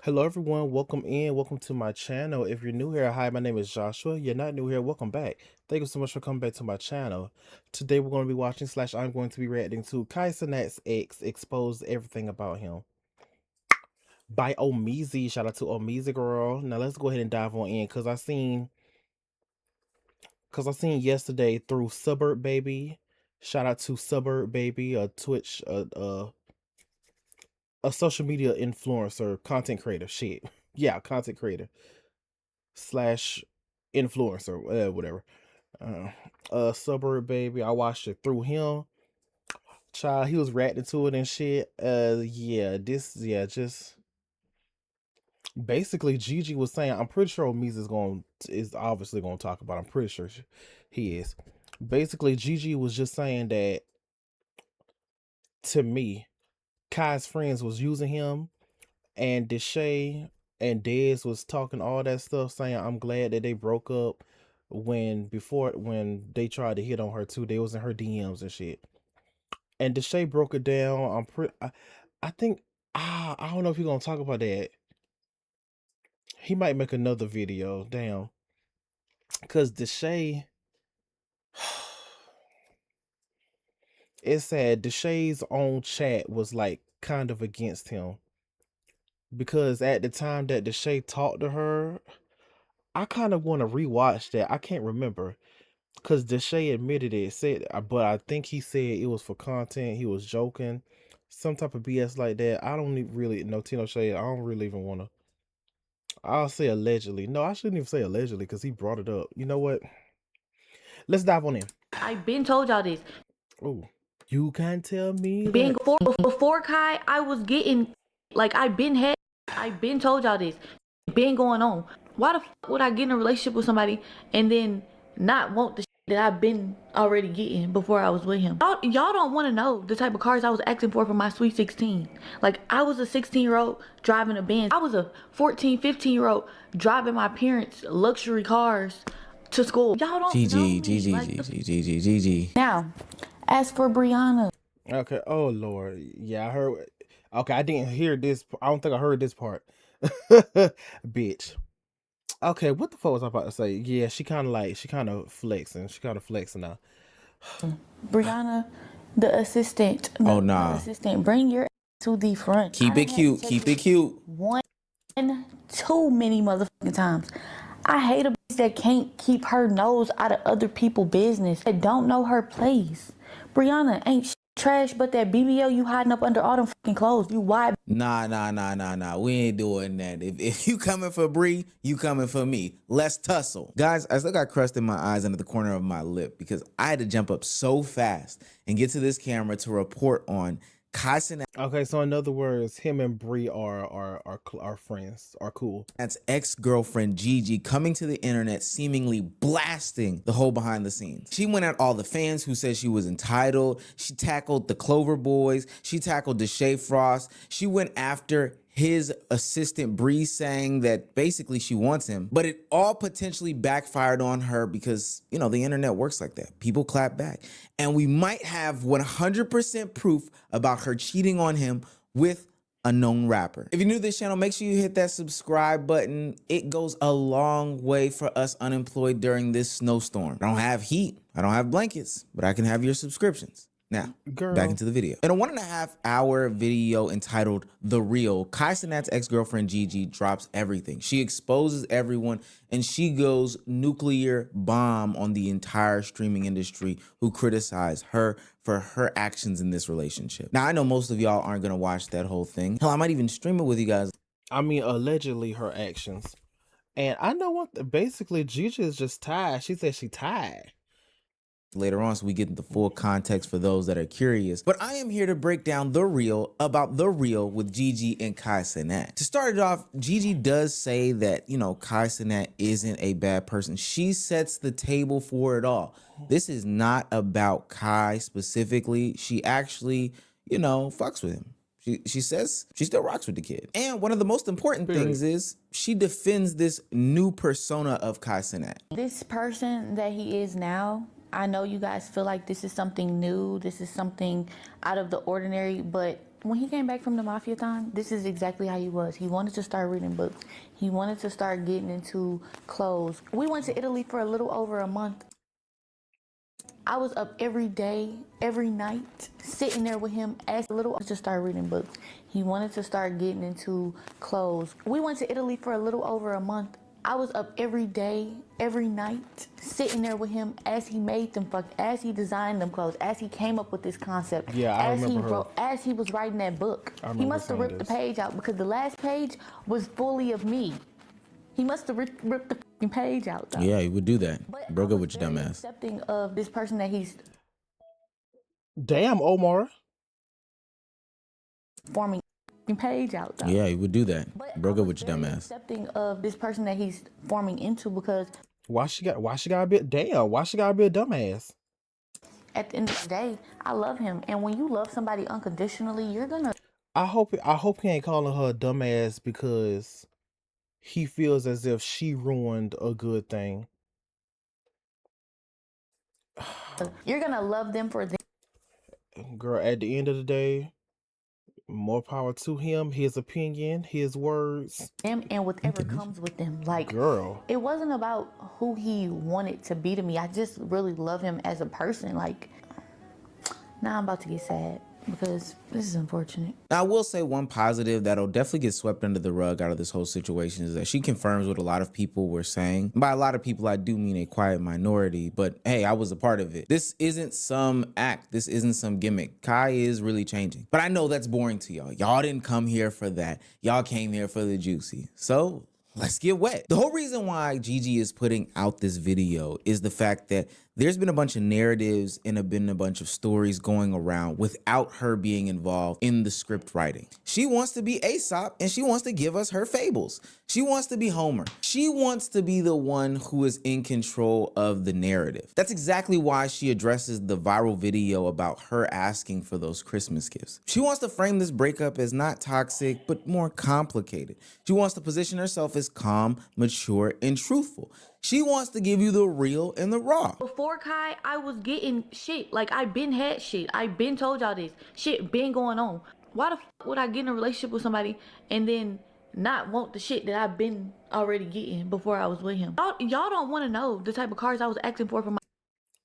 Hello everyone, welcome to my channel. If you're new here, hi, my name is Joshua. You're not new here, welcome back. Thank you so much for coming back to my channel. Today we're going to be watching / I'm going to be reacting to Cenat's ex expose everything about him by Ohmeezzy. Shout out to Ohmeezzy girl. Now let's go ahead and dive on in because I seen yesterday through Suburb Baby. Shout out to Suburb Baby, a Twitch a social media influencer, content creator, shit. Yeah, content creator slash influencer, whatever. Uh, Suburb Baby. I watched it through him. Child, he was reacting to it and shit. Just basically Gigi was saying. I'm pretty sure Ohmeezzy is obviously going to talk about. I'm pretty sure he is. Basically, Gigi was just saying that to me, Kai's friends was using him, and Deshae and Dez was talking all that stuff, saying I'm glad that they broke up when they tried to hit on her too. They was in her DMs and shit. And Deshae broke it down. I think I don't know if he's gonna talk about that. He might make another video. Damn, because Deshae, it said Deshae's own chat was like kind of against him because at the time that Deshae talked to her, I kind of want to rewatch that. I can't remember because Deshae admitted it, but I think he said it was for content. He was joking, some type of BS like that. I don't really know Tino Shade. I don't really even want to. I'll say allegedly. No, I shouldn't even say allegedly because he brought it up. You know what? Let's dive on in. I've been told y'all this. Oh, you can't tell me Been that. before Kai, I was getting like I've been told y'all this. Been going on. Why the fuck would I get in a relationship with somebody and then not want the shit that I've been already getting before I was with him? Y'all don't want to know the type of cars I was asking for my sweet 16. Like I was a 16-year-old driving a Benz. I was a 14, 15-year-old driving my parents' luxury cars to school. Y'all don't know me. GG. Now, as for Brianna, Okay. Oh Lord. Yeah, I heard. Okay, I didn't hear this. I don't think I heard this part. Bitch. Okay, what the fuck was I about to say? Yeah, she kind of flexing. She kind of flexing now. Brianna, the assistant, Oh nah. bring your ass to the front. Keep it cute. Keep it cute. One, too many motherfucking times. I hate a bitch that can't keep her nose out of other people's business. That don't know her place. Brianna ain't trash, but that BBL you hiding up under all them fucking clothes. You wide. Nah. We ain't doing that. If you coming for Bree, you coming for me. Let's tussle. Guys, I still got crust in my eyes and at the corner of my lip because I had to jump up so fast and get to this camera to report on Cenat's Okay, so in other words, him and Bree are friends, are cool. ex-girlfriend Gigi coming to the internet seemingly blasting the whole behind the scenes. She went at all the fans who said she was entitled. She tackled the Clover Boys. She tackled Deshae Frost. She went after his assistant Bree, saying that basically she wants him, but it all potentially backfired on her because, you know, the internet works like that. People clap back. And we might have 100% proof about her cheating on him with a known rapper. If you're new to this channel, make sure you hit that subscribe button. It goes a long way for us unemployed during this snowstorm. I don't have heat, I don't have blankets, but I can have your subscriptions. Now, Girl. back into the video. In a 1.5-hour video entitled The Real, Cenat's ex-girlfriend Gigi drops everything. She exposes everyone and she goes nuclear bomb on the entire streaming industry who criticize her for her actions in this relationship. Now, I know most of y'all aren't gonna watch that whole thing. Hell, I might even stream it with you guys. I mean, allegedly her actions. And I know basically Gigi is just tired. She said she tired. Later on, so we get the full context for those that are curious. But I am here to break down The Real about The Real with Gigi and Cenat. To start it off, Gigi does say that, you know, Cenat isn't a bad person. She sets the table for it all. This is not about Kai specifically. She actually, you know, fucks with him. She says she still rocks with the kid. And one of the most important things is she defends this new persona of Cenat. This person that he is now, I know you guys feel like this is something new, this is something out of the ordinary, but When he came back from the mafia time, this is exactly how he was. He wanted to start reading books. He wanted to start getting into clothes. We went to Italy for a little over a month. I was up every day, every night, sitting there with him as a little to start reading books. He wanted to start getting into clothes. We went to Italy for a little over a month. I was up every day, every night, sitting there with him as he made them as he designed them clothes, as he came up with this concept, Yeah, I as he remember her. wrote, as he was writing that book. I He remember must have seeing ripped the this. page out because the last page was fully of me. He must have ripped the fucking page out though. Yeah, he would do that. But I Broke up was with your very dumb ass. accepting of this person that he's Damn, Omar. forming page out though. Yeah, he would do that. But Broke I up was with your dumb very ass. accepting of this person that he's forming into because Why she gotta be why she gotta be a dumbass? at the end of the day, I love him. And when you love somebody unconditionally, you're gonna I hope he ain't calling her a dumbass because he feels as if she ruined a good thing. love them for Girl, at the end of the day, more power to him, his opinion, his words. them and whatever comes with them. Like Girl. it wasn't about who he wanted to be to me. I just really love him as a person. Like now I'm about to get sad because this is unfortunate. Now, I will say one positive that'll definitely get swept under the rug out of this whole situation is that she confirms what a lot of people were saying. By a lot of people, I do mean a quiet minority, but hey, I was a part of it. This isn't some act. This isn't some gimmick. Kai is really changing. But I know that's boring to y'all. Y'all didn't come here for that. Y'all came here for the juicy. So let's get wet. The whole reason why Gigi is putting out this video is the fact that there's been a bunch of narratives and been a bunch of stories going around without her being involved in the script writing. She wants to be Aesop and she wants to give us her fables. She wants to be Homer. She wants to be the one who is in control of the narrative. That's exactly why she addresses the viral video about her asking for those Christmas gifts. She wants to frame this breakup as not toxic, but more complicated. She wants to position herself as calm, mature, and truthful. She wants to give you the real and the raw. Before Kai, I was getting shit. Like I been had shit. I been told y'all this. Shit been going on. Why the fuck would I get in a relationship with somebody and then not want the shit that I've been already getting before I was with him? Y'all don't want to know the type of cars I was asking for my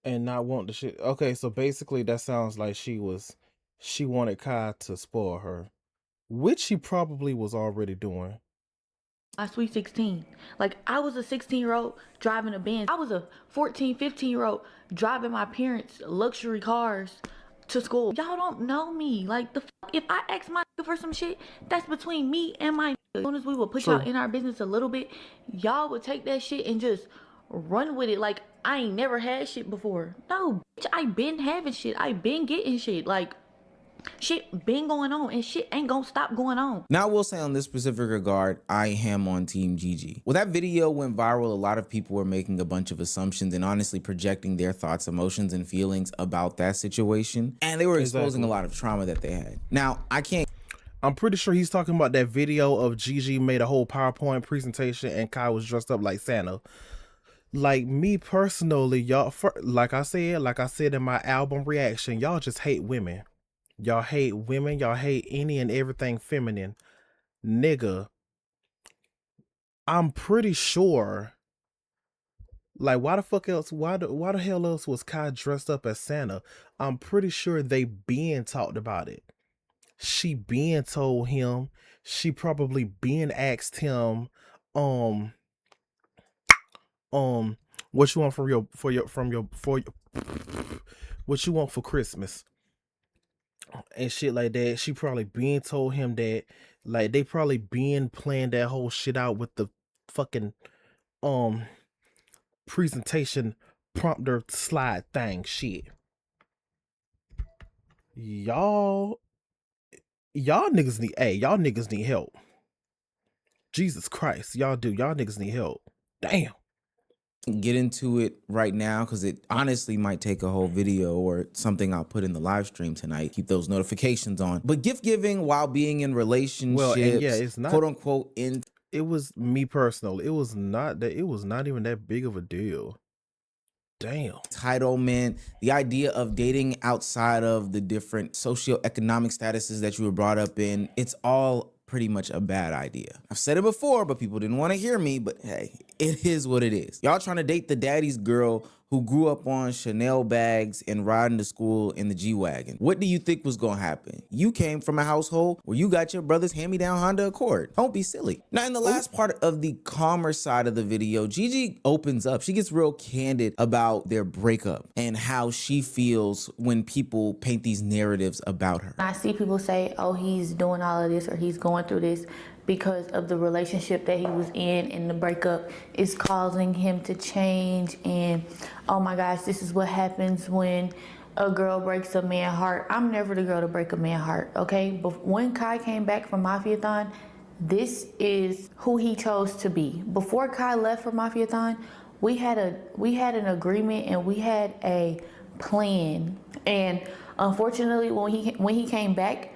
And not want the shit. Okay, so basically that sounds like she wanted Kai to spoil her, which she probably was already doing. sweet 16. Like I was a 16-year-old driving a Benz. I was a 14, 15-year-old driving my parents' luxury cars to school. Y'all don't know me. Like the fuck, if I ask my nigga for some shit, that's between me and my nigga. As soon as we would put y'all in our business a little bit, y'all would take that shit and just run with it like I ain't never had shit before. No, bitch, I been having shit. I been getting shit. Like shit been going on and shit ain't gonna stop going on. Now, I will say on this specific regard, I am on Team Gigi. When that video went viral, a lot of people were making a bunch of assumptions and honestly projecting their thoughts, emotions, and feelings about that situation. And they were exposing a lot of trauma that they had. Now, I'm pretty sure he's talking about that video of Gigi made a whole PowerPoint presentation and Kai was dressed up like Santa. Like me personally, y'all, like I said in my album reaction, y'all just hate women. Y'all hate women. Y'all hate any and everything feminine. Nigga, I'm pretty sure. Like, why the fuck else? Why the hell else was Kai dressed up as Santa? I'm pretty sure they been talked about it. She been told him. She probably been asked him, um, what you want what you want for Christmas and shit like that. She probably been told him that. Like they probably been playing that whole shit out with the fucking presentation prompter slide thing shit. Y'all y'all niggas need help. Jesus Christ, y'all niggas need help. Damn. get into it right now because it honestly might take a whole video or something I'll put in the live stream tonight. Keep those notifications on. But gift giving while being in relationships, Well, and yeah, it's not quote unquote in. It was me personally. It was not even that big of a deal. Damn. Entitlement, the idea of dating outside of the different socioeconomic statuses that you were brought up in, it's all pretty much a bad idea. I've said it before, but people didn't want to hear me, but hey, it is what it is. Y'all trying to date the daddy's girl who grew up on Chanel bags and riding to school in the G-Wagon. What do you think was gonna happen? You came from a household where you got your brother's hand-me-down Honda Accord. Don't be silly. Now, in the last part of the calmer side of the video, Gigi opens up. She gets real candid about their breakup and how she feels when people paint these narratives about her. I see people say, oh, he's doing all of this or he's going through this because of the relationship that he was in, and the breakup is causing him to change, and oh my gosh, this is what happens when a girl breaks a man's heart. I'm never the girl to break a man's heart, okay? But when Kai came back from Mafiathon, this is who he chose to be. Before Kai left for Mafiathon, we had an agreement and we had a plan. And unfortunately, when he came back,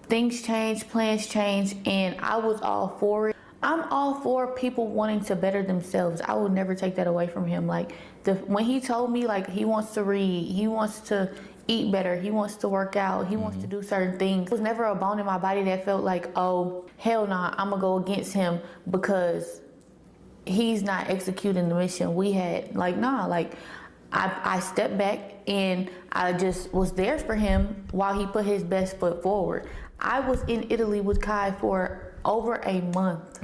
things changed, plans changed, and I was all for it. I'm all for people wanting to better themselves. I would never take that away from him. Like when he told me like he wants to read, he wants to eat better, he wants to work out, he wants to do certain things. There was never a bone in my body that felt like, oh, hell nah, I'm gonna go against him because he's not executing the mission we had. Like, nah, like I stepped back and I just was there for him while he put his best foot forward. I was in Italy with Kai for over a month.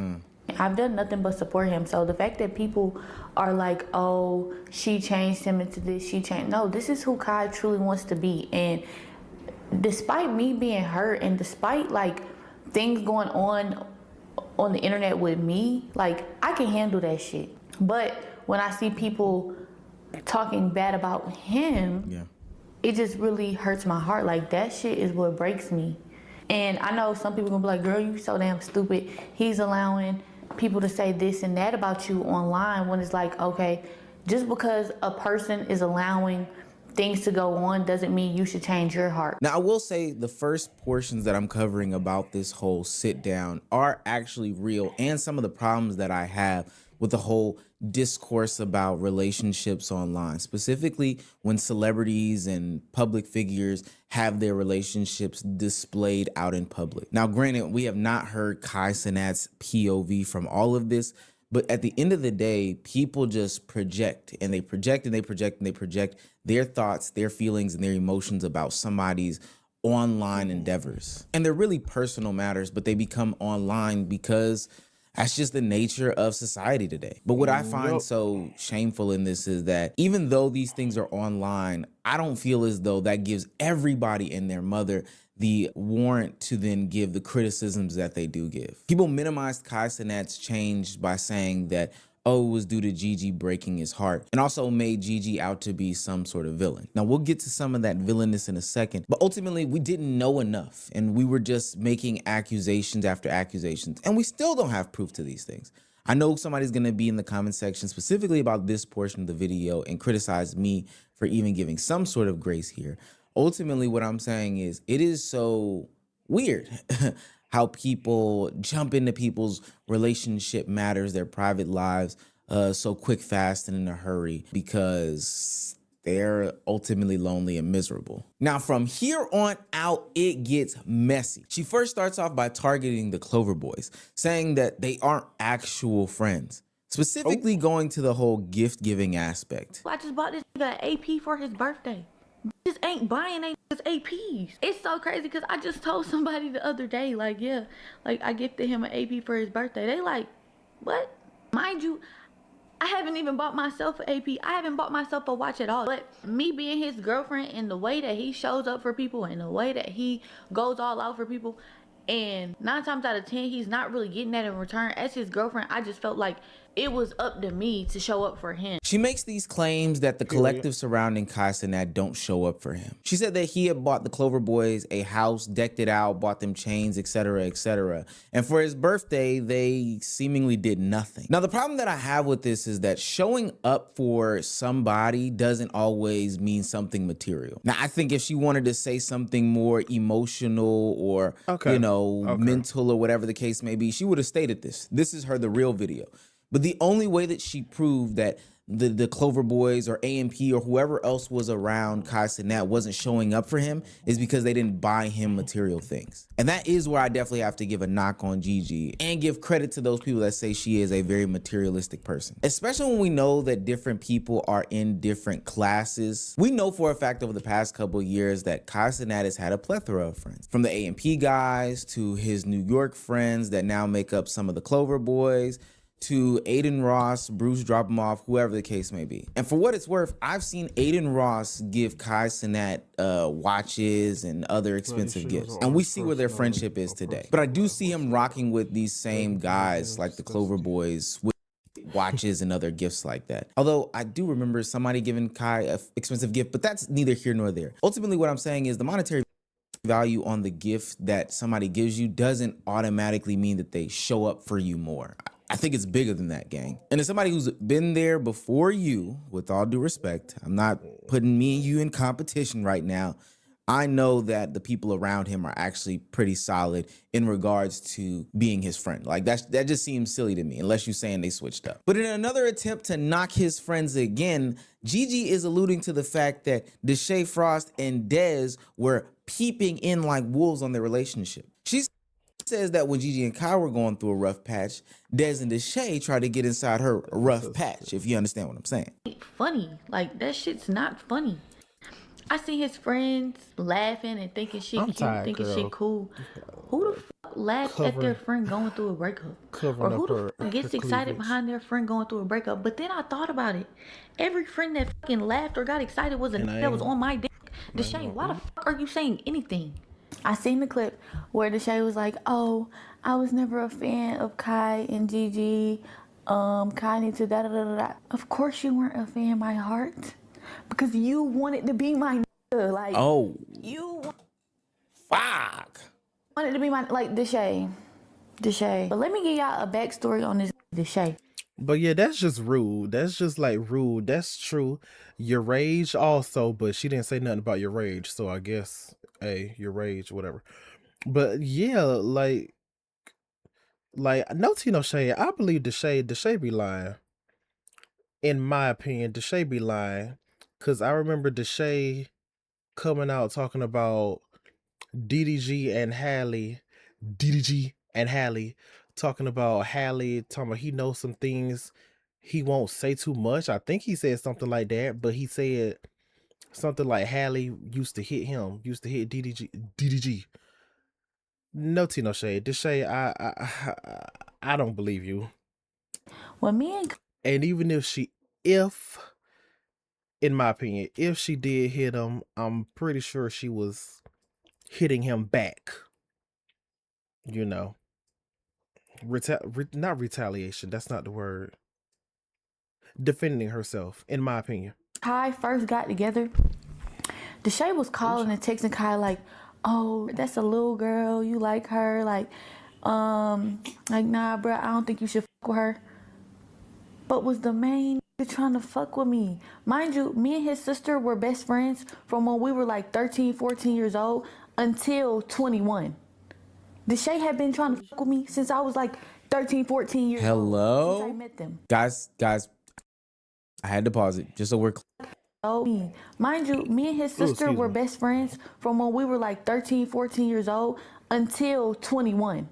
I've done nothing but support him. So the fact that people are like, oh, she changed him into this, she changed. No, this is who Kai truly wants to be. And despite me being hurt and despite like things going on the internet with me, like I can handle that shit. But when I see people talking bad about him, it just really hurts my heart. Like that shit is what breaks me. And I know some people gonna be like, girl, you so damn stupid. He's allowing people to say this and that about you online, when it's like, okay, just because a person is allowing things to go on doesn't mean you should change your heart. Now, I will say the first portions that I'm covering about this whole sit down are actually real, and some of the problems that I have with the whole discourse about relationships online, specifically when celebrities and public figures have their relationships displayed out in public. Now, granted, we have not heard Kai Cenat's POV from all of this, but at the end of the day, people just project and they project and they project and they project their thoughts, their feelings, and their emotions about somebody's online endeavors. And they're really personal matters, but they become online because that's just the nature of society today. But what I find so shameful in this is that even though these things are online, I don't feel as though that gives everybody and their mother the warrant to then give the criticisms that they do give. People minimized Kai Cenat's change by saying that, oh, it was due to Gigi breaking his heart, and also made Gigi out to be some sort of villain. Now, we'll get to some of that villainous in a second, but ultimately, we didn't know enough, and we were just making accusations after accusations, and we still don't have proof to these things. I know somebody's gonna be in the comment section specifically about this portion of the video and criticize me for even giving some sort of grace here. Ultimately, what I'm saying is it is so weird how people jump into people's relationship matters, their private lives, so quick, fast, and in a hurry because they're ultimately lonely and miserable. Now, from here on out, it gets messy. She first starts off by targeting the Clover Boys, saying that they aren't actual friends, specifically going to the whole gift-giving aspect. I just bought this nigga an AP for his birthday. Just ain't buying his APs. It's so crazy because I just told somebody the other day, like, yeah, like I gifted him an AP for his birthday. They like, what? Mind you, I haven't even bought myself an AP. I haven't bought myself a watch at all. But me being his girlfriend and the way that he shows up for people and the way that he goes all out for people, and 9 times out of 10, he's not really getting that in return. As his girlfriend, I just felt like it was up to me to show up for him. She makes these claims that the collective surrounding Kai Cenat don't show up for him. She said that he had bought the Clover Boys a house, decked it out, bought them chains, etc., etc. And for his birthday, they seemingly did nothing. Now, the problem that I have with this is that showing up for somebody doesn't always mean something material. Now, I think if she wanted to say something more emotional or, mental or whatever the case may be, she would have stated this. This is the real video. But the only way that she proved that the Clover Boys or AMP or whoever else was around Kai Cenat wasn't showing up for him is because they didn't buy him material things. And that is where I definitely have to give a knock on Gigi and give credit to those people that say she is a very materialistic person. Especially when we know that different people are in different classes. We know for a fact over the past couple of years that Kai Cenat has had a plethora of friends. From the AMP guys to his New York friends that now make up some of the Clover Boys, to Aiden Ross, Bruce Drop 'em Off, whoever the case may be. And for what it's worth, I've seen Aiden Ross give Kai Cenat watches and other expensive gifts. And we see where their friendship is today. But I do see him rocking with these same guys like the Clover Boys with watches and other gifts like that. Although I do remember somebody giving Kai an expensive gift, but that's neither here nor there. Ultimately, what I'm saying is the monetary value on the gift that somebody gives you doesn't automatically mean that they show up for you more. I think it's bigger than that, gang. And as somebody who's been there before you, with all due respect, I'm not putting me and you in competition right now. I know that the people around him are actually pretty solid in regards to being his friend. Like that just seems silly to me, unless you're saying they switched up. But in another attempt to knock his friends again, Gigi is alluding to the fact that Deshae Frost and Dez were peeping in like wolves on their relationship. She says that when Gigi and Kai were going through a rough patch, Dez and Deshae tried to get inside her rough patch, if you understand what I'm saying. Funny. Like, that shit's not funny. I see his friends laughing and thinking shit I'm cute, tired, thinking girl. shit cool. Who the fuck laughs at their friend going through a breakup? Or who the fuck gets excited behind their friend going through a breakup? But then I thought about it. Every friend that fucking laughed or got excited was a nigga that was on my dick. Deshae, why the fuck are you saying anything? I seen the clip where Deshae was like, "Oh, I was never a fan of Kai and Gigi. Kai needs to da da da da." Of course you weren't a fan, my heart, because you wanted to be my nigga. Like, oh, you fuck. wanted to be my like Deshae. But let me give y'all a backstory on this Deshae. But yeah, that's just rude. That's just like rude. That's true. Your rage also, but she didn't say nothing about your rage, so I guess, hey, your rage, whatever. But yeah, like no tea, no shade. I believe Deshae be lying. In my opinion, Deshae be lying, cause I remember Deshae coming out talking about DDG and Hallie, DDG and Hallie, talking about Hallie, talking about he knows some things he won't say too much. I think he said something like that, but he said something like Hallie used to hit him, used to hit DDG. No tea, no shade. Deshae, I don't believe you. When me And even if, in my opinion, if she did hit him, I'm pretty sure she was hitting him back. You know, not retaliation. That's not the word. Defending herself, in my opinion. Kai first got together, Deshae was calling and texting Kai like, "Oh, that's a little girl. You like her? Like, nah, bro. I don't think you should fuck with her." But was the main trying to fuck with me? Mind you, me and his sister were best friends from when we were like 13, 14 years old until 21. Deshae had been trying to fuck with me since I was like 13, 14 years old. Since I met them. Guys, I had to pause it just so we're clear. Oh, mind you, me and his sister were best friends from when we were like 13, 14 years old until 21.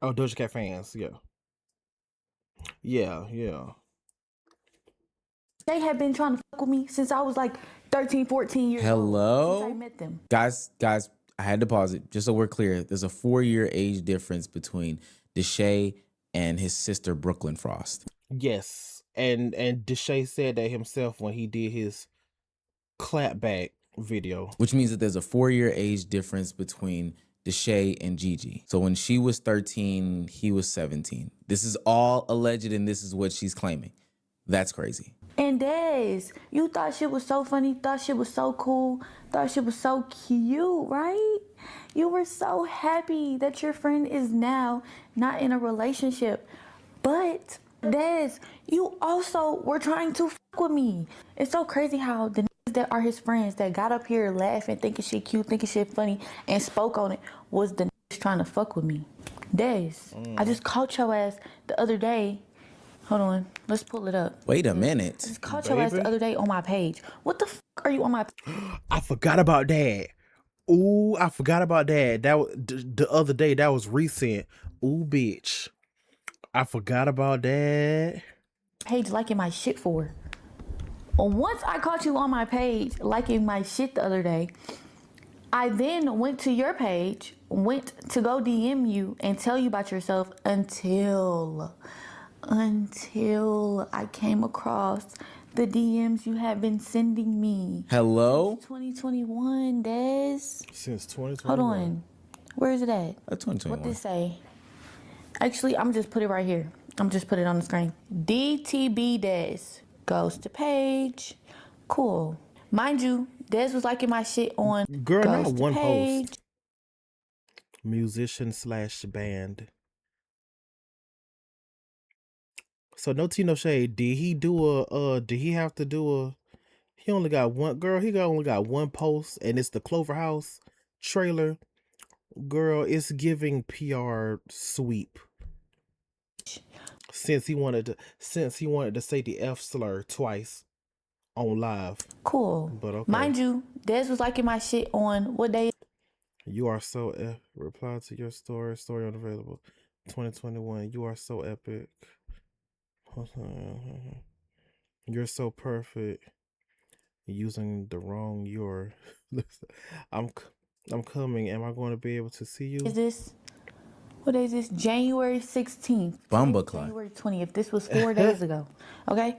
Oh, Doja Cat fans, yeah. Yeah. They had been trying to fuck with me since I was like 13, 14 years old. Since I met them. Guys, I had to pause it just so we're clear. There's a 4-year age difference between Deshae and his sister Brooklyn Frost. Yes, and Deshae said that himself when he did his clapback video. Which means that there's a 4-year age difference between Deshae and Gigi. So when she was 13, he was 17. This is all alleged and this is what she's claiming. That's crazy. And Dez, you thought shit was so funny, thought shit was so cool, thought shit was so cute, right? You were so happy that your friend is now not in a relationship. But Dez, you also were trying to fuck with me. It's so crazy how the niggas that are his friends that got up here laughing, thinking shit cute, thinking shit funny, and spoke on it was the niggas trying to fuck with me. Dez, I just caught your ass the other day Hold on. Let's pull it up. Wait a I minute. just caught your ass the Baby. other day on my page. What the fuck are you on my I forgot about that. Ooh, I forgot about that. That was the other day. That was recent. Ooh, bitch. I forgot about that. page liking my shit for? Once I caught you on my page liking my shit the other day, I then went to your page, went to go DM you and tell you about yourself until I came across the DMs you have been sending me. Hello? 2021, Des. Since Hold 2021. on. Where is it at? What 2021. this say? Actually, I'm just put it right here. I'm just put it on the screen. DTB Des goes to page. Cool. Mind you, Des was liking my shit on Girl, goes not to one page. post. Musician / band. So no tea, no shade. Did he do did he have to do a he only got one girl, only got one post and it's the Clover House trailer. Girl, it's giving PR sweep. Since he wanted to say the F slur twice on live. Cool. But okay. Mind you, Des was liking my shit on what day? You are so reply to your story unavailable. 2021. You are so epic. You're so perfect. Using the wrong your. I'm coming. Am I going to be able to see you? Is this? What day is this? January 16th. Bumbleclot. January 20th. This was 4 days ago. Okay.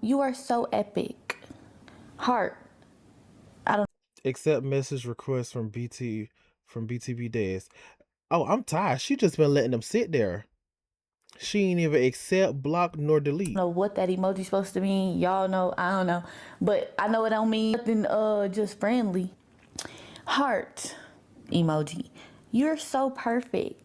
You are so epic. Heart. Accept message request from BTB Days. Oh, I'm tired. She just been letting them sit there. She ain't even accept, block, nor delete. Know what that emoji's supposed to mean. Y'all know, I don't know. But I know it don't mean nothing just friendly. Heart emoji. You're so perfect.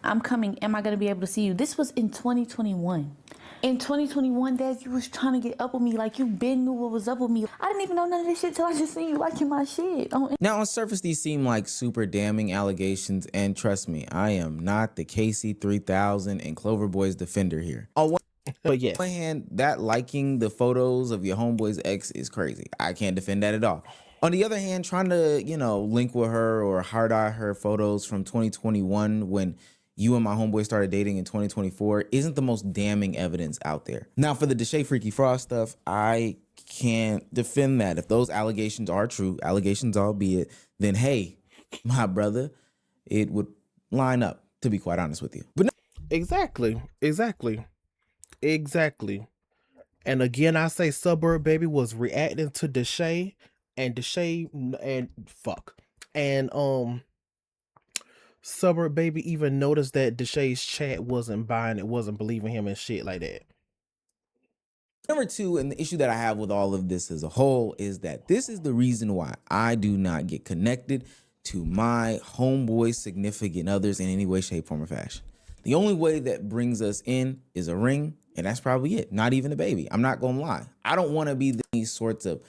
I'm coming. Am I gonna be able to see you? This was in 2021. In 2021, Dad, you was trying to get up with me like you been knew what was up with me. I didn't even know none of this shit till I just seen you liking my shit. Now, on surface, these seem like super damning allegations, and trust me, I am not the KC3000 and Cloverboy's defender here. But yes. On one hand, that liking the photos of your homeboy's ex is crazy. I can't defend that at all. On the other hand, trying to, link with her or hard eye her photos from 2021 when you and my homeboy started dating in 2024 isn't the most damning evidence out there. Now, for the Deshae Freaky Frost stuff, I can't defend that. If those allegations are true, allegations albeit, then hey, my brother, it would line up, to be quite honest with you. But no. Exactly. And again, I say Suburb Baby was reacting to Deshae and Suburb Baby even noticed that Deshae's chat wasn't buying it, wasn't believing him and shit like that. Number two, and the issue that I have with all of this as a whole, is that this is the reason why I do not get connected to my homeboy significant others in any way, shape, form, or fashion. The only way that brings us in is a ring, and that's probably it. Not even a baby. I'm not gonna lie. I don't want to be these sorts of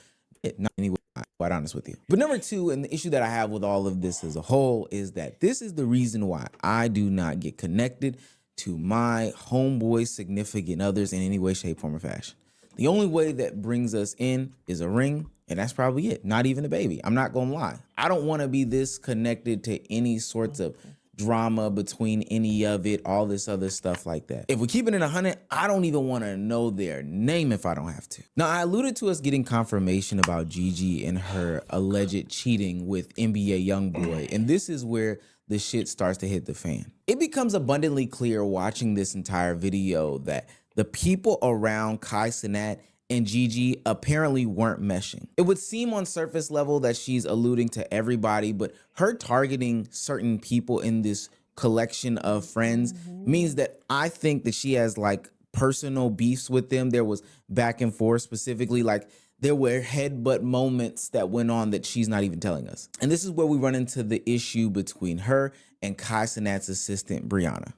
not anyway, quite honest with you. But number two, and the issue that I have with all of this as a whole, is that this is the reason why I do not get connected to my homeboy significant others in any way, shape, form, or fashion. The only way that brings us in is a ring, and that's probably it. Not even a baby. I'm not gonna lie. I don't want to be this connected to any sorts of drama between any of it, all this other stuff like that. If we keep it in 100, I don't even want to know their name if I don't have to. Now, I alluded to us getting confirmation about Gigi and her alleged cheating with NBA YoungBoy, and this is where the shit starts to hit the fan. It becomes abundantly clear watching this entire video that the people around Cenat and Gigi apparently weren't meshing. It would seem on surface level that she's alluding to everybody, but her targeting certain people in this collection of friends means that I think that she has like personal beefs with them. There was back and forth, specifically like there were headbutt moments that went on that she's not even telling us. And this is where we run into the issue between her and Cenat's assistant, Brianna.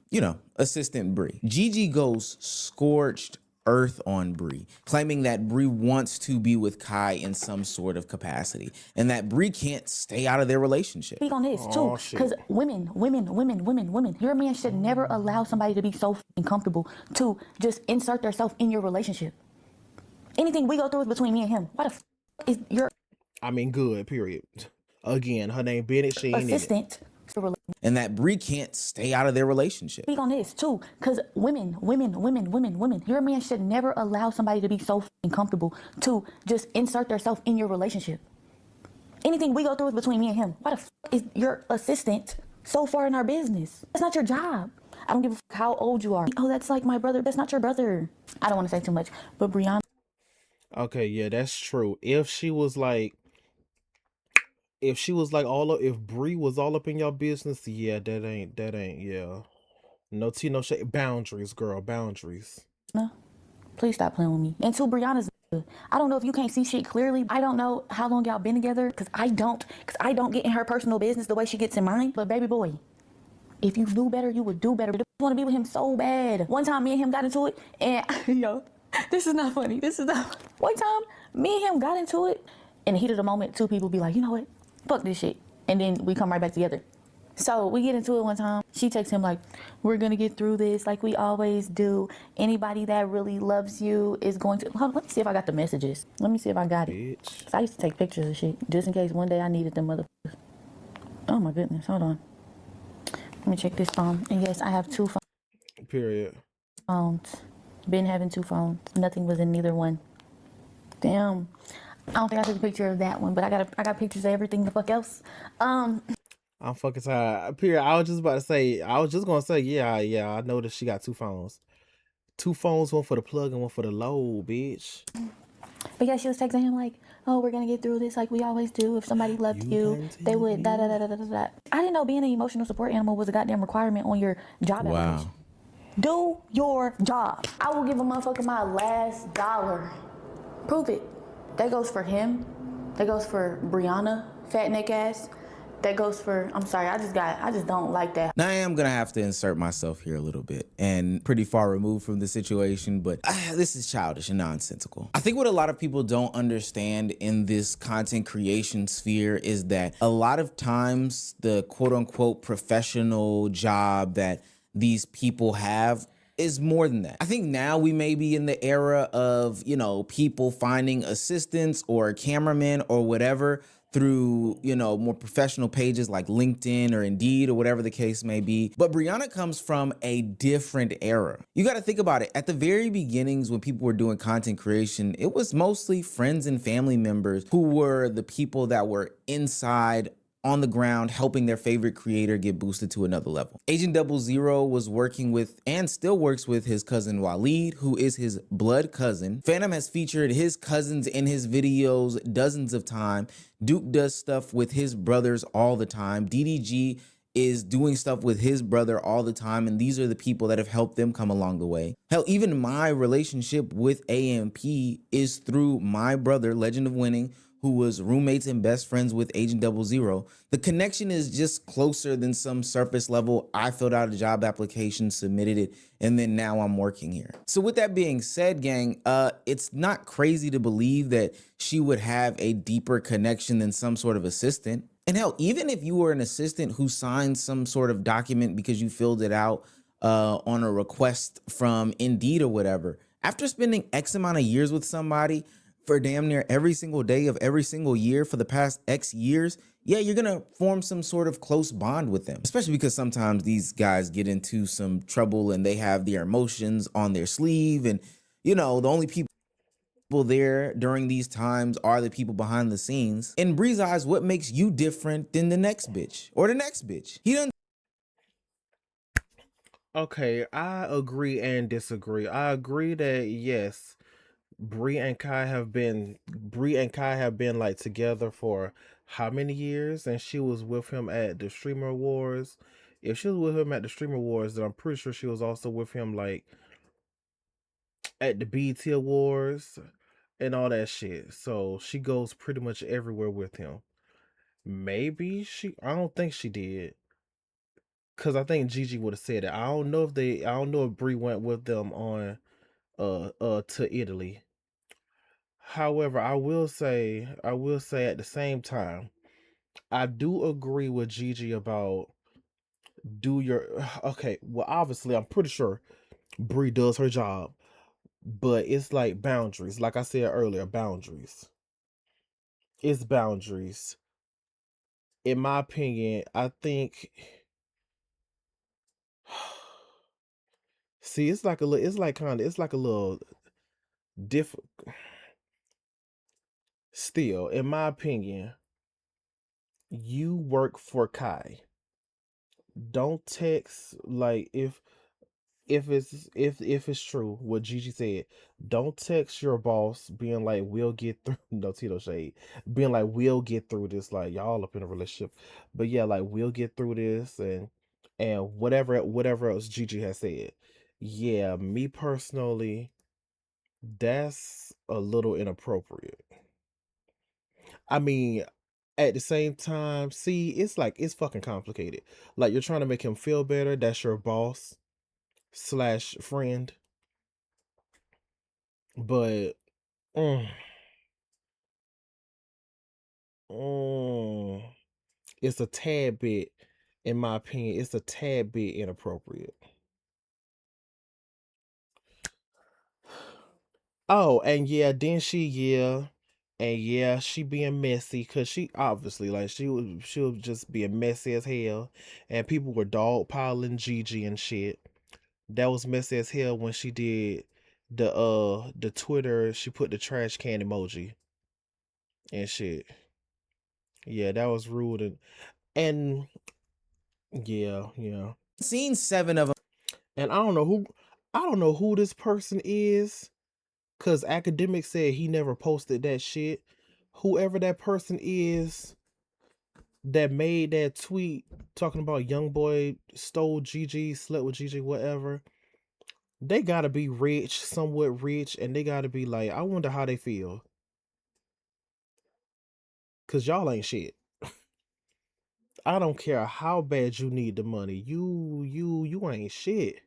Assistant Bri. Gigi goes scorched earth on Bree, claiming that Bree wants to be with Kai in some sort of capacity and that Bree can't stay out of their relationship. Speak on this too, because women, your man should never allow somebody to be so fucking comfortable to just insert themselves in your relationship. Anything we go through is between me and him. Why the fuck is your I mean, good, period. Again, her name Bennett, she ain't assistant? And that Bree can't stay out of their relationship. Speak on this too, because women, your man should never allow somebody to be so fucking comfortable to just insert themselves in your relationship. Anything we go through is between me and him. Why the fuck is your assistant so far in our business? That's not your job. I don't give a fuck how old you are. Oh, that's like my brother. That's not your brother. I don't want to say too much, but Brianna. Okay, yeah, that's true. If she was like if Bree was all up in your business, yeah, that ain't yeah. No tea, no shade. Boundaries, girl, boundaries. No, please stop playing with me. And two, Brianna's. I don't know if you can't see shit clearly. I don't know how long y'all been together, because I don't get in her personal business the way she gets in mine. But baby boy, if you knew better, you would do better. I want to be with him so bad. One time, me and him got into it, and yo, this is not funny. One time, me and him got into it. In the heat of the moment, two people be like, you know what? Fuck this shit. And then we come right back together. So we get into it one time. She texts him like, we're going to get through this like we always do. Anybody that really loves you is going to... Hold on, let me see if I got the messages. Let me see if I got it. Bitch. I used to take pictures of shit just in case one day I needed them motherfuckers. Oh my goodness. Hold on. Let me check this phone. And yes, I have 2 phones. Period. Been having 2 phones. Nothing was in neither one. Damn. I don't think I took a picture of that one, but I got pictures of everything the fuck else. I'm fucking tired. Period. I was just gonna say, yeah, I noticed she got 2 phones. 2 phones, one for the plug and one for the load, bitch. But yeah, she was texting him like, oh, we're gonna get through this like we always do. If somebody loved you, they would da da da da da da. I didn't know being an emotional support animal was a goddamn requirement on your job application. Do your job. I will give a motherfucker my last dollar. Prove it. That goes for him. That goes for Brianna, fat neck ass. That goes for, I'm sorry, I just don't like that. Now I am gonna have to insert myself here a little bit and pretty far removed from the situation, but this is childish and nonsensical. I think what a lot of people don't understand in this content creation sphere is that a lot of times the quote unquote professional job that these people have is more than that. I think now we may be in the era of, you know, people finding assistants or cameramen or whatever through, you know, more professional pages like LinkedIn or Indeed or whatever the case may be. But Brianna comes from a different era. You got to think about it. At the very beginnings when people were doing content creation, it was mostly friends and family members who were the people that were inside on the ground helping their favorite creator get boosted to another level. Agent 00 was working with and still works with his cousin Waleed, who is his blood cousin. Phantom has featured his cousins in his videos dozens of times. Duke does stuff with his brothers all the time. DDG is doing stuff with his brother all the time, and these are the people that have helped them come along the way. Hell, even my relationship with AMP is through my brother, Legend of Winning, who was roommates and best friends with Agent 00. The connection is just closer than some surface level. I filled out a job application, submitted it, and then now I'm working here. So with that being said, gang, it's not crazy to believe that she would have a deeper connection than some sort of assistant. And hell, even if you were an assistant who signed some sort of document because you filled it out on a request from Indeed or whatever, after spending X amount of years with somebody, for damn near every single day of every single year for the past X years, yeah, you're gonna form some sort of close bond with them, especially because sometimes these guys get into some trouble and they have their emotions on their sleeve. And, you know, the only people there during these times are the people behind the scenes. In Bree's eyes, what makes you different than the next bitch or the next bitch? He doesn't. Okay, I agree and disagree. I agree that yes, Bree and Kai have been like together for how many years? And she was with him at the Streamer Wars. If she was with him at the Streamer Wars, then I'm pretty sure she was also with him like at the BT Awards and all that shit. So she goes pretty much everywhere with him. I don't think she did. Cause I think Gigi would have said it. I don't know if Bree went with them on to Italy. However, I will say at the same time, I do agree with Gigi about do your okay. Well, obviously, I'm pretty sure Bree does her job, but it's like boundaries. Like I said earlier, boundaries. It's boundaries. In my opinion, I think. See, it's like a little. It's like kind of. It's like a little different. Still, in my opinion, you work for Kai. Don't text like if it's true what Gigi said, don't text your boss being like we'll get through no Tito shade. Being like we'll get through this, like y'all up in a relationship. But yeah, like we'll get through this and whatever else Gigi has said. Yeah, me personally, that's a little inappropriate. I mean, at the same time, see, it's like it's fucking complicated. Like you're trying to make him feel better. That's your boss slash friend, but mm, mm, it's a tad bit, in my opinion, it's a tad bit inappropriate. Oh, and yeah, then and yeah, she being messy because she obviously like she was just being messy as hell, and people were dog piling Gigi and shit. That was messy as hell when she did the Twitter. She put the trash can emoji and shit. Yeah, that was rude and yeah. Seen 7 of them. And I don't know who this person is, cause academic said he never posted that shit. Whoever that person is that made that tweet talking about young boy stole Gigi, slept with Gigi, whatever. They gotta be rich, somewhat rich, and they gotta be like, I wonder how they feel. Cause y'all ain't shit. I don't care how bad you need the money. You ain't shit.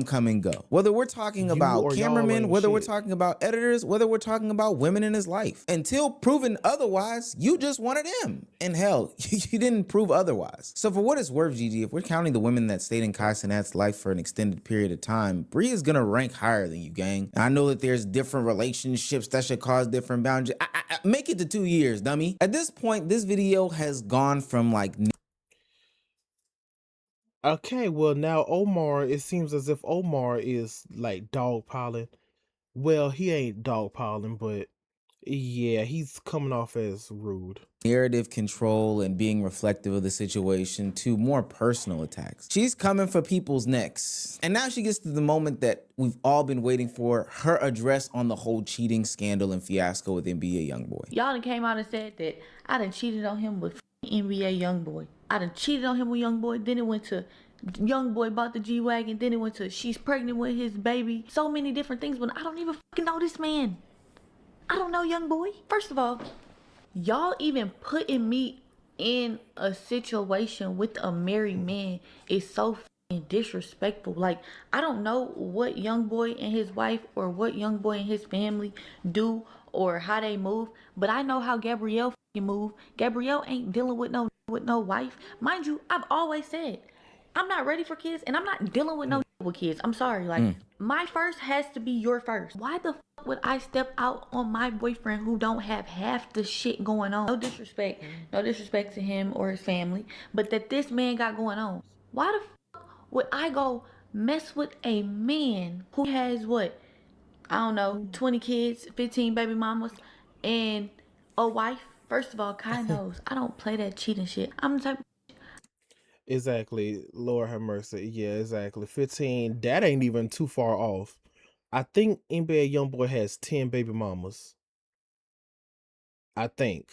Come and go. Whether we're talking You about or y'all cameramen, ain't whether we're shit. talking about editors, whether we're talking about women in his life. Until proven otherwise, you just wanted him. And hell, you didn't prove otherwise. So for what it's worth, Gigi, if we're counting the women that stayed in Kai Cenat's life for an extended period of time, Bree is gonna rank higher than you, gang. And I know that there's different relationships that should cause different boundaries. Make it to 2 years, dummy. At this point, this video has gone from like Okay, well now Omar, it seems as if Omar is like dogpiling. Well, he ain't dogpiling, but yeah, he's coming off as rude. narrative control and being reflective of the situation to more personal attacks. She's coming for people's necks. And now she gets to the moment that we've all been waiting for, her address on the whole cheating scandal and fiasco with NBA YoungBoy. Y'all done came out and said that I done cheated on him with NBA YoungBoy. I done cheated on him with YoungBoy. Then it went to YoungBoy bought the G-Wagon. Then it went to she's pregnant with his baby. So many different things, but I don't even fucking know this man. I don't know YoungBoy. First of all, y'all even putting me in a situation with a married man is so fucking disrespectful. Like, I don't know what YoungBoy and his wife or what YoungBoy and his family do or how they move, but I know how Gabrielle fucking move. Gabrielle ain't dealing with no wife. Mind you, I've always said I'm not ready for kids and I'm not dealing with no with kids. I'm sorry. Like, my first has to be your first. Why the fuck would I step out on my boyfriend who don't have half the shit going on? No disrespect. No disrespect to him or his family. But that this man got going on. Why the fuck would I go mess with a man who has what? I don't know, 20 kids, 15 baby mamas, and a wife? First of all, Kai knows I don't play that cheating shit. I'm the type. Exactly. Lord have mercy. Yeah, exactly. 15. That ain't even too far off. I think NBA YoungBoy has 10 baby mamas. I think.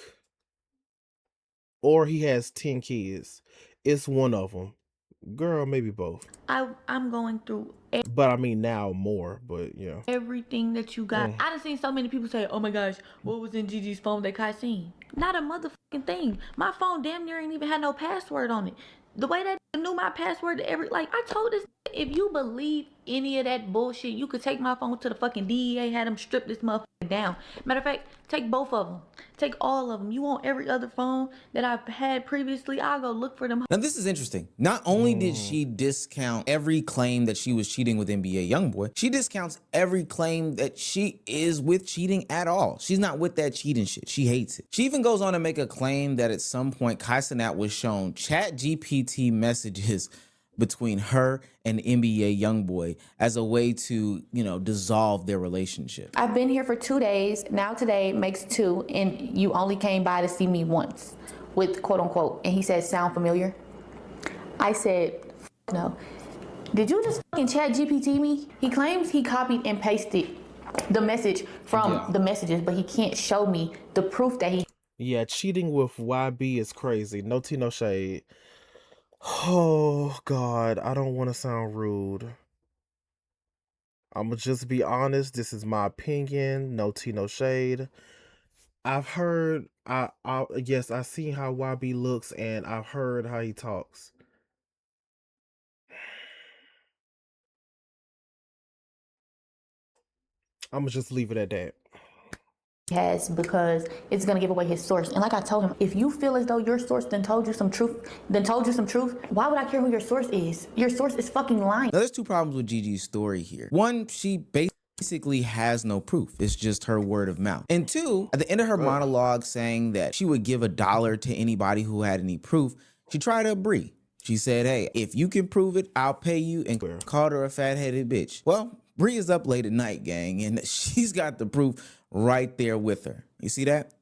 Or he has 10 kids. It's one of them. Girl, maybe both. I'm going through But I mean now more, but yeah. everything that you got. I done seen so many people say, oh my gosh, what was in Gigi's phone that Kai seen? Not a motherfucking thing. My phone damn near ain't even had no password on it. The way that knew my password to every, like, I told this, if you believe any of that bullshit, you could take my phone to the fucking DEA, had them strip this motherfucker down. Matter of fact, take both of them. Take all of them. You want every other phone that I've had previously, I'll go look for them. Now, this is interesting. Not only did Mm. she discount every claim that she was cheating with NBA YoungBoy, she discounts every claim that she is with cheating at all. She's not with that cheating shit. She hates it. She even goes on to make a claim that at some point Cenat was shown ChatGPT messages between her and NBA YoungBoy as a way to, dissolve their relationship. I've been here for 2 days. Now today makes 2, and you only came by to see me once with quote unquote. And he said, sound familiar? I said, no. Did you just fucking chat GPT me? He claims he copied and pasted the message from the messages, but he can't show me the proof that he. Yeah, cheating with YB is crazy. No tea, no shade. Oh, God, I don't want to sound rude. I'm going to just be honest. This is my opinion. No tea, no shade. I've heard, yes, I've seen how YB looks, and I've heard how he talks. I'm going to just leave it at that. Has, because it's gonna give away his source. And like I told him, if you feel as though your source then told you some truth, why would I care who your source is? Your source is fucking lying. Now, there's two problems with Gigi's story here. One, she basically has no proof. It's just her word of mouth. And two, at the end of her monologue saying that she would give $1 to anybody who had any proof, she tried to Bree. She said, hey, if you can prove it, I'll pay you, and called her a fat-headed bitch. Well, Bree is up late at night, gang, and she's got the proof right there with her. You see that?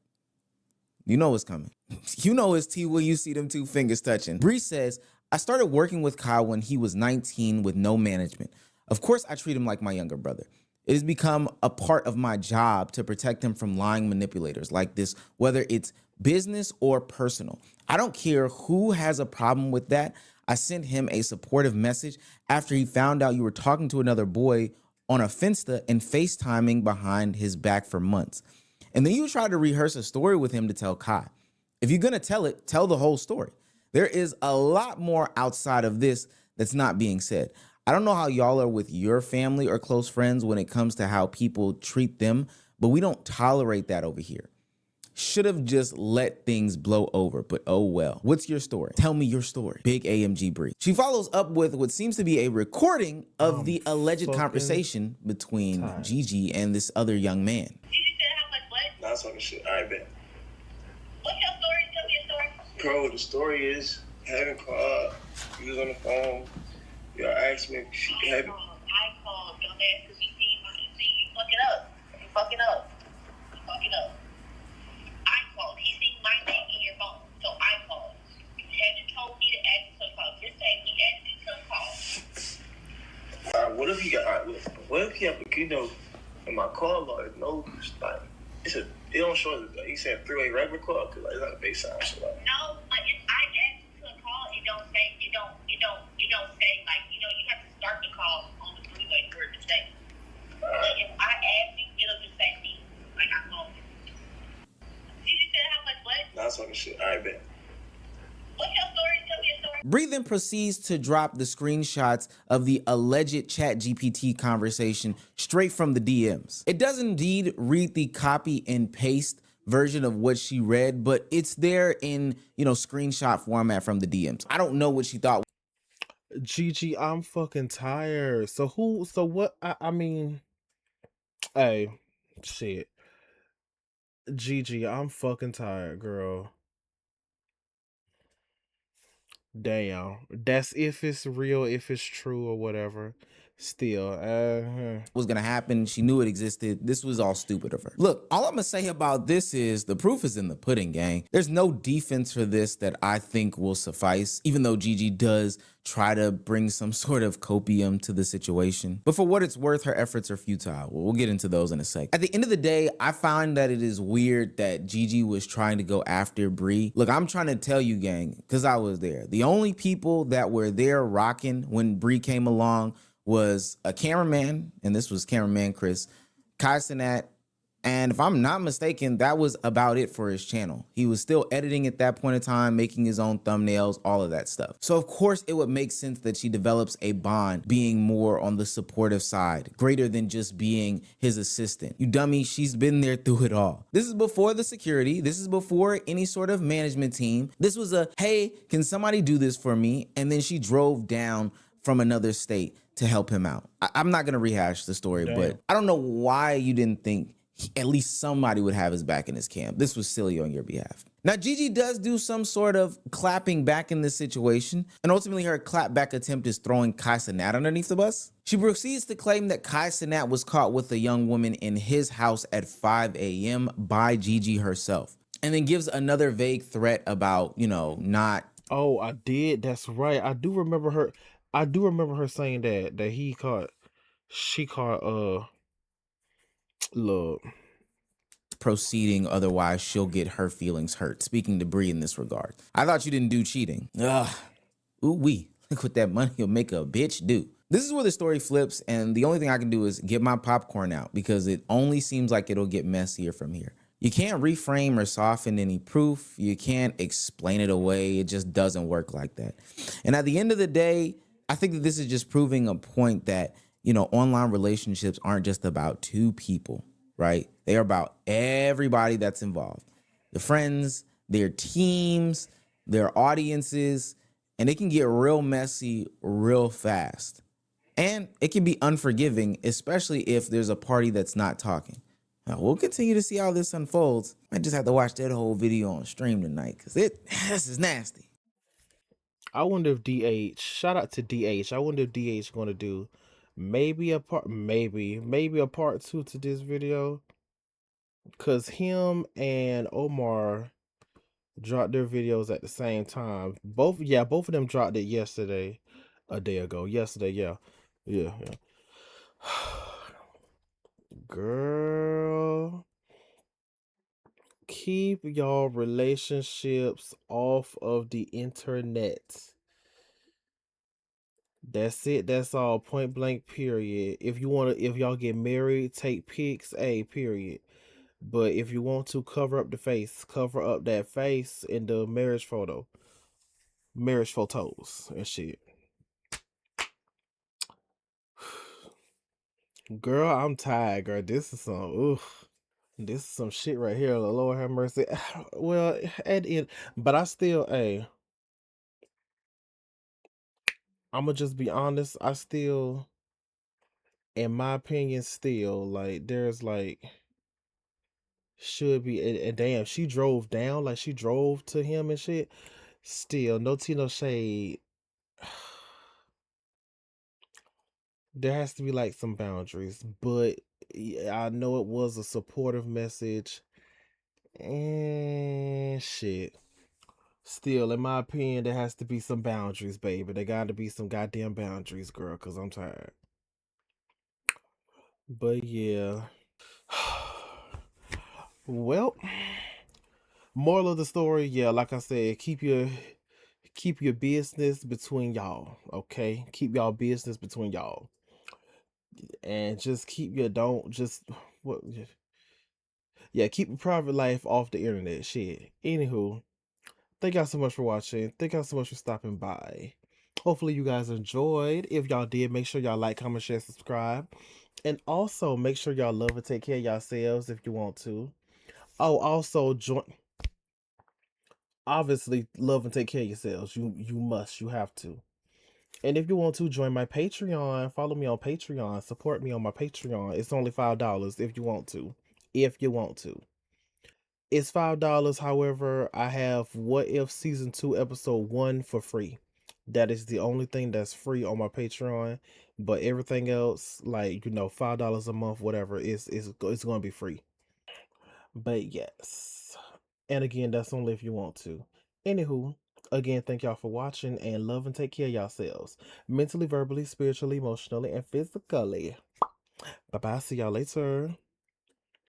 You know what's coming. You know it's T when you see them two fingers touching. Bree says, I started working with Kyle when he was 19 with no management. Of course, I treat him like my younger brother. It has become a part of my job to protect him from lying manipulators like this, whether it's business or personal. I don't care who has a problem with that. I sent him a supportive message after he found out you were talking to another boy on a Finsta and FaceTiming behind his back for months. And then you try to rehearse a story with him to tell Kai. If you're gonna tell it, tell the whole story. There is a lot more outside of this that's not being said. I don't know how y'all are with your family or close friends when it comes to how people treat them, but we don't tolerate that over here. Should have just let things blow over, but oh well. What's your story? Tell me your story. Big AMG Bree. She follows up with what seems to be a recording of the alleged conversation between Gigi and this other young man. Did you say how much what? Not talking shit. All right, bet. What's your story? Tell me your story. Bro, the story is, having called, you was on the phone, y'all asked me if she had it. I called, dumbass, because you fucking up. You fucking up. You fucking up. I called. He seen my name in your phone, so I called. You hadn't told me to ask you to call. Just say he asked you to call. Alright, what if he got? What if he have in my call log, no, like it don't show it. He said 3-way regular call because it's not a base sound. So like. No, but if I ask you to call, it don't say like you have to start the call on the 3-way for it to say. But if I ask you, it'll just say me, like I called you. You said how much what? Not talking shit. All right, bet. What's your story? Tell me your story. Bree then proceeds to drop the screenshots of the alleged ChatGPT conversation straight from the DMs. It does indeed read the copy and paste version of what she read, but it's there in, screenshot format from the DMs. I don't know what she thought. Gigi, I'm fucking tired. So what? I mean, hey, shit. Gigi, I'm fucking tired, girl. Damn. That's if it's real, if it's true or whatever. Still, was gonna happen. She knew it existed. This was all stupid of her. Look, all I'm gonna say about this is the proof is in the pudding, gang. There's no defense for this that I think will suffice, even though Gigi does try to bring some sort of copium to the situation. But for what it's worth, her efforts are futile. We'll get into those in a sec. At the end of the day, I find that it is weird that Gigi was trying to go after Bree. Look, I'm trying to tell you, gang, because I was there. The only people that were there rocking when Bree came along was a cameraman, and this was cameraman Chris, Cenat, And if I'm not mistaken, that was about it for his channel. He was still editing at that point in time, making his own thumbnails, all of that stuff. So of course it would make sense that she develops a bond being more on the supportive side, greater than just being his assistant. You dummy, she's been there through it all. This is before the security. This is before any sort of management team. This was a, hey, can somebody do this for me? And then she drove down from another state to help him out. I'm not gonna rehash the story, Damn. but I don't know why you didn't think at least somebody would have his back in his camp. This was silly on your behalf. Now, Gigi does do some sort of clapping back in this situation, and ultimately her clapback attempt is throwing Cenat underneath the bus. She proceeds to claim that Cenat was caught with a young woman in his house at 5 a.m. by Gigi herself, and then gives another vague threat about, you know, not. Oh, I did. That's right. I do remember her. I do remember her saying that she caught look. Proceeding, otherwise she'll get her feelings hurt. Speaking to Bree in this regard. I thought you didn't do cheating. Ugh. Ooh wee. Look what that money will make a bitch do. This is where the story flips, and the only thing I can do is get my popcorn out because it only seems like it'll get messier from here. You can't reframe or soften any proof. You can't explain it away. It just doesn't work like that. And at the end of the day, I think that this is just proving a point that, you know, online relationships aren't just about two people, right? They are about everybody that's involved. The friends, their teams, their audiences, and it can get real messy real fast. And it can be unforgiving, especially if there's a party that's not talking. Now, we'll continue to see how this unfolds. I just have to watch that whole video on stream tonight because this is nasty. I wonder if DH, shout out to DH. I wonder if DH going to do maybe a part 2 to this video, cause him and Omar dropped their videos at the same time. Both of them dropped it yesterday, a day ago. Yesterday, yeah. Girl, keep y'all relationships off of the internet. That's it. That's all. Point blank. Period. If y'all get married, take pics. Period. But if you want to cover up the face, cover up that face in the marriage photos and shit. Girl, I'm tired, girl. This is some shit right here. Lord have mercy. Well, at the end, but I still, I'ma just be honest. I still, in my opinion, still like there's like should be and damn, she drove down like she drove to him and shit. Still, no tea, no shade. There has to be like some boundaries, but I know it was a supportive message and shit. Still, in my opinion, there has to be some boundaries, baby. There got to be some goddamn boundaries, girl, because I'm tired. But yeah. Well, moral of the story, yeah, like I said, keep your business between y'all, okay? Keep y'all business between y'all. And just keep your don't just what yeah, keep your private life off the internet. Shit. Anywho, thank y'all so much for watching. Thank y'all so much for stopping by. Hopefully you guys enjoyed. If y'all did, make sure y'all like, comment, share, subscribe. And also make sure y'all love and take care of yourselves if you want to. Oh, also join, obviously love and take care of yourselves. You have to. And if you want to join my Patreon, follow me on Patreon, support me on my Patreon. It's only $5 if you want to. If you want to. It's $5. However, I have What If Season 2 Episode 1 for free. That is the only thing that's free on my Patreon. But everything else, like, $5 a month, whatever, it's going to be free. But yes. And again, that's only if you want to. Anywho, again, thank y'all for watching and love and take care of yourselves. Mentally, verbally, spiritually, emotionally, and physically. Bye-bye. See y'all later.